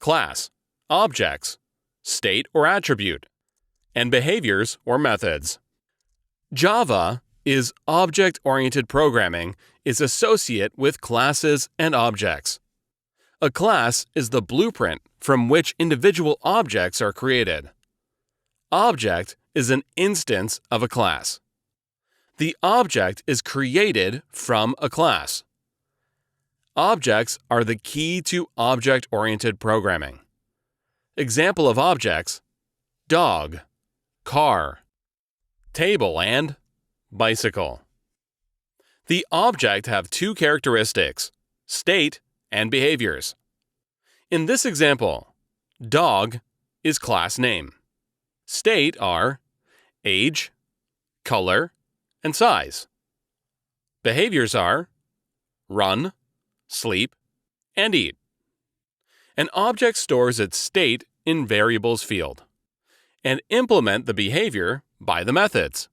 class, objects, state or attribute, and behaviors or methods. Java is object-oriented programming is associated with classes and objects. A class is the blueprint from which individual objects are created. Object is an instance of a class. The object is created from a class. Objects are the key to object-oriented programming. Example of objects: dog, car, table, and bicycle. The object have two characteristics: state and behaviors. In this example, dog is class name. State are age, color, and size. Behaviors are run, sleep, and eat. An object stores its state in variables field and implement the behavior by the methods.